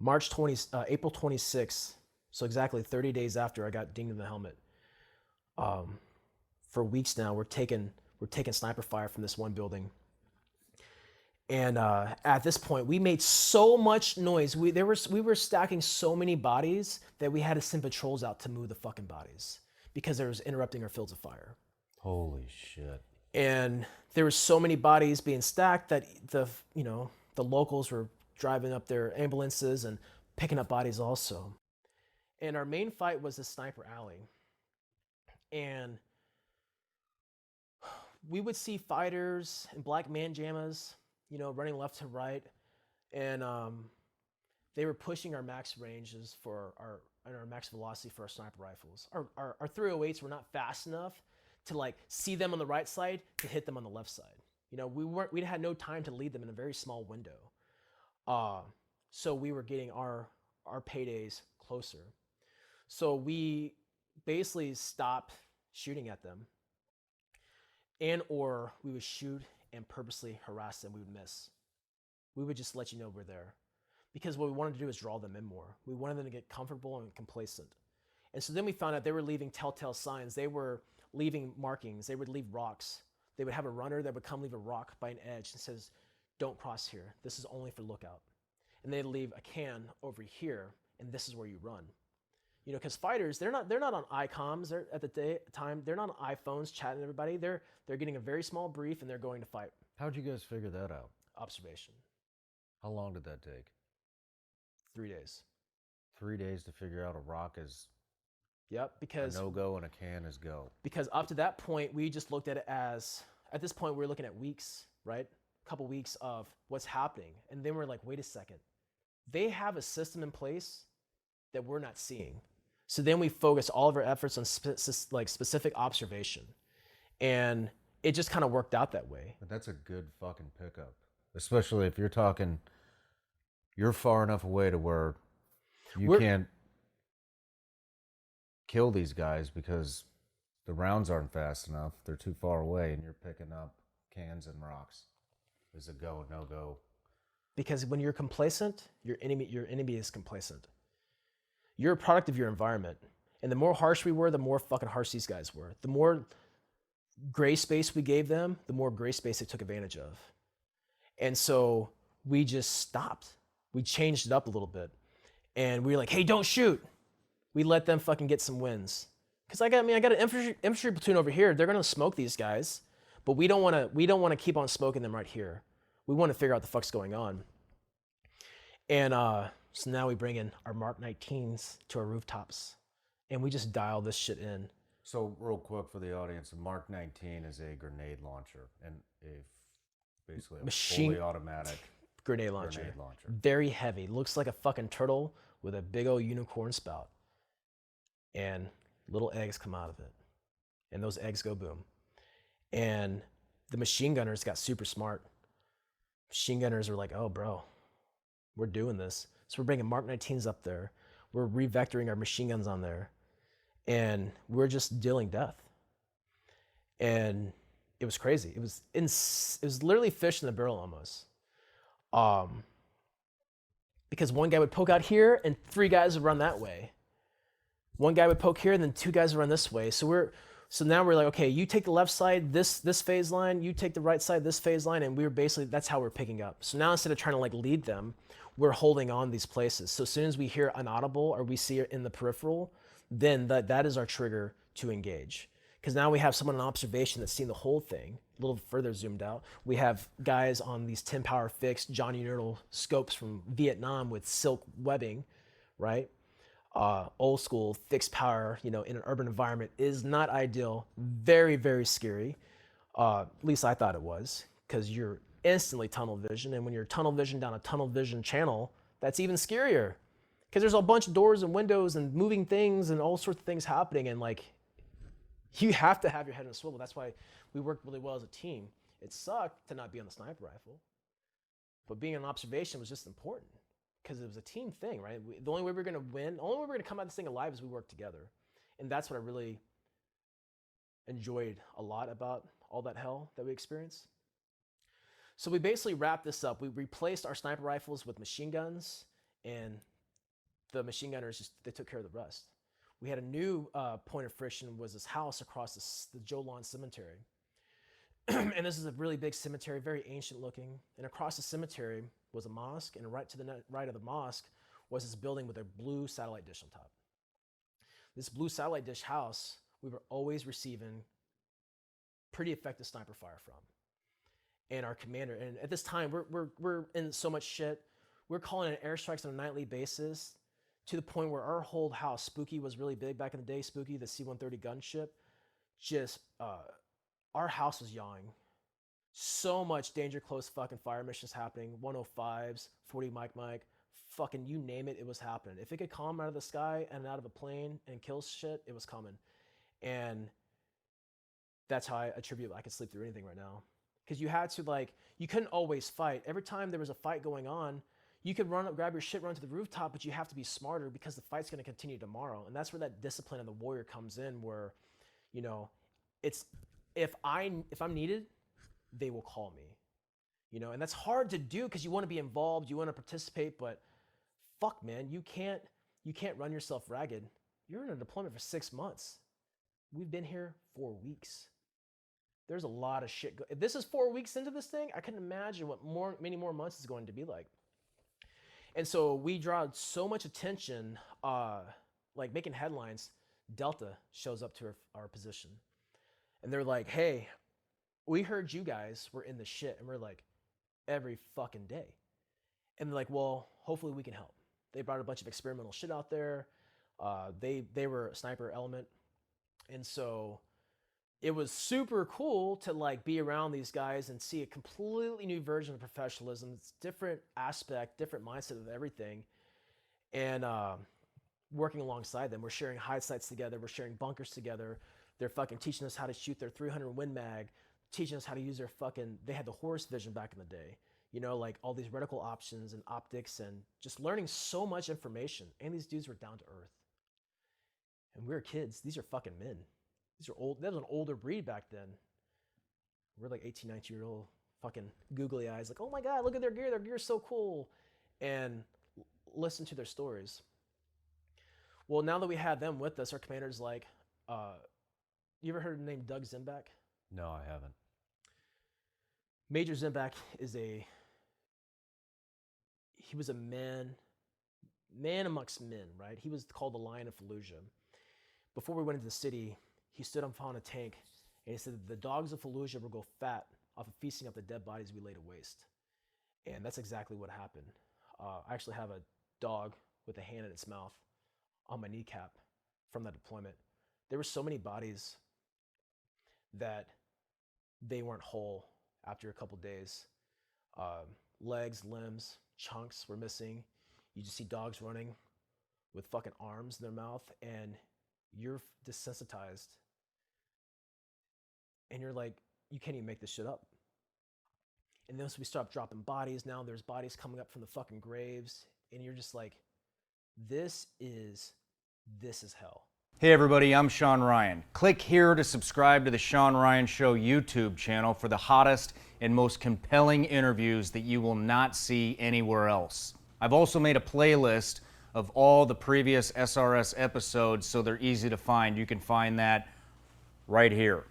April 26th, so exactly 30 days after I got dinged in the helmet. Um, for weeks now, we're taking sniper fire from this one building, and at this point, we made so much noise. We were stacking so many bodies that we had to send patrols out to move the fucking bodies because there was interrupting our fields of fire. Holy shit. And there were so many bodies being stacked that the locals were driving up their ambulances and picking up bodies also. And our main fight was the sniper alley, and we would see fighters in black man jammas, running left to right, and they were pushing our max ranges for our max velocity for our sniper rifles. Our 308s were not fast enough to like see them on the right side to hit them on the left side. We had no time to lead them in a very small window. So we were getting our paydays closer. So we basically stopped shooting at them, and or we would shoot and purposely harass them. We would miss. We would just let you know we're there, because what we wanted to do is draw them in more. We wanted them to get comfortable and complacent. And so then we found out they were leaving telltale signs. They were leaving markings. They would leave rocks. They would have a runner that would come leave a rock by an edge and says, "Don't cross here. This is only for lookout." And they'd leave a can over here, and this is where you run. Because fighters, they're not on ICOMs. At the time, they're not on iPhones chatting to everybody. They're getting a very small brief and they're going to fight. How'd you guys figure that out? Observation. How long did that take? 3 days. 3 days to figure out a rock is Yep, a because no-go and a can is go. up to that point, we just looked at it as, at this point, we were looking at weeks, right? A couple weeks of what's happening. And then we're like, wait a second. They have a system in place that we're not seeing. So then we focused all of our efforts on specific observation. And it just kind of worked out that way. But that's a good fucking pickup. Especially if you're talking, you're far enough away to where you can't kill these guys because the rounds aren't fast enough. They're too far away, and you're picking up cans and rocks. Is a go, no go. Because when you're complacent, your enemy is complacent. You're a product of your environment. And the more harsh we were, the more fucking harsh these guys were. The more gray space we gave them, the more gray space they took advantage of. And so we just stopped. We changed it up a little bit. And we were like, hey, don't shoot. We let them fucking get some wins. Because I got an infantry platoon over here. They're gonna smoke these guys, but we don't wanna keep on smoking them right here. We want to figure out the fuck's going on. And so now we bring in our Mark 19s to our rooftops, and we just dial this shit in. So real quick for the audience, a Mark 19 is a grenade launcher and basically a fully automatic grenade launcher. Very heavy. Looks like a fucking turtle with a big old unicorn spout. And little eggs come out of it. And those eggs go boom. And the machine gunners got super smart. Machine gunners were like, oh, bro, we're doing this. So we're bringing Mark 19s up there. We're re-vectoring our machine guns on there. And we're just dealing death. And it was crazy. It was literally fish in the barrel almost. Because one guy would poke out here and 3 guys would run that way. One guy would poke here and then 2 guys would run this way. So now we're like, okay, you take the left side, this phase line, you take the right side, this phase line, and that's how we're picking up. So now instead of trying to like lead them, we're holding on these places. So as soon as we hear an audible or we see it in the peripheral, then that is our trigger to engage. Because now we have someone in observation that's seen the whole thing, a little further zoomed out. We have guys on these 10 power fixed Johnny Nerdle scopes from Vietnam with silk webbing, right? Old school fixed power, in an urban environment is not ideal. Very, very scary. At least I thought it was, because you're instantly tunnel vision. And when you're tunnel vision down a tunnel vision channel, that's even scarier. Because there's a bunch of doors and windows and moving things and all sorts of things happening. And like, you have to have your head in a swivel. That's why we worked really well as a team. It sucked to not be on the sniper rifle, but being on observation was just important because it was a team thing, right? The only way we're going to win, the only way we're going to come out of this thing alive is we work together. And that's what I really enjoyed a lot about all that hell that we experienced. So we basically wrapped this up. We replaced our sniper rifles with machine guns, and the machine gunners just they took care of the rest. We had a new point of friction was this house across the Joe Lawn Cemetery. And this is a really big cemetery, very ancient looking. And across the cemetery was a mosque, and right to the right of the mosque was this building with a blue satellite dish on top. This blue satellite dish house, we were always receiving pretty effective sniper fire from. And our commander, and at this time, we're in so much shit. We're calling in airstrikes on a nightly basis to the point where our whole house, Spooky was really big back in the day, Spooky, the C-130 gunship, just, our house was yawing. So much danger close fucking fire missions happening, 105s, 40 Mike, fucking you name it, it was happening. If it could come out of the sky and out of a plane and kill shit, it was coming. And that's how I attribute I could sleep through anything right now. Because you had to, like, you couldn't always fight. Every time there was a fight going on, you could run up, grab your shit, run to the rooftop, but you have to be smarter because the fight's going to continue tomorrow. And that's where that discipline of the warrior comes in, where, you know, it's if I'm needed, they will call me. You know, and that's hard to do because you want to be involved, you want to participate, but fuck, man, you can't run yourself ragged. You're in a deployment for 6 months. We've been here 4 weeks. There's a lot of shit. If this is 4 weeks into this thing, I can imagine what many more months is going to be like. And so we draw so much attention, like making headlines. Delta shows up to our position. And they're like, hey, we heard you guys were in the shit. And we're like, every fucking day. And they're like, well, hopefully we can help. They brought a bunch of experimental shit out there. They were a sniper element. And so it was super cool to like be around these guys and see a completely new version of professionalism. It's different aspect, different mindset of everything. And working alongside them, we're sharing hide sites together. We're sharing bunkers together. They're fucking teaching us how to shoot their 300 Win Mag, teaching us how to use their fucking, they had the Horus vision back in the day. You know, like all these reticle options and optics and just learning so much information. And these dudes were down to earth. And we were kids. These are fucking men. These are old. That was an older breed back then. We're like 18, 19-year-old fucking googly eyes. Like, oh my God, look at their gear. Their gear's so cool. And listen to their stories. Well, now that we had them with us, our commander's like, you ever heard the name Doug Zimbak? No, I haven't. Major Zimbak he was a man amongst men, right? He was called the Lion of Fallujah. Before we went into the city, he stood up on a tank and he said the dogs of Fallujah will go fat off of feasting up the dead bodies we lay to waste. And that's exactly what happened. I actually have a dog with a hand in its mouth on my kneecap from that deployment. There were so many bodies that they weren't whole after a couple days. Legs, limbs, chunks were missing. You just see dogs running with fucking arms in their mouth, and you're desensitized. And you're like, you can't even make this shit up. And then so we start dropping bodies. Now there's bodies coming up from the fucking graves. And you're just like, this is hell. Hey everybody, I'm Sean Ryan. Click here to subscribe to the Sean Ryan Show YouTube channel for the hottest and most compelling interviews that you will not see anywhere else. I've also made a playlist of all the previous SRS episodes so they're easy to find. You can find that right here.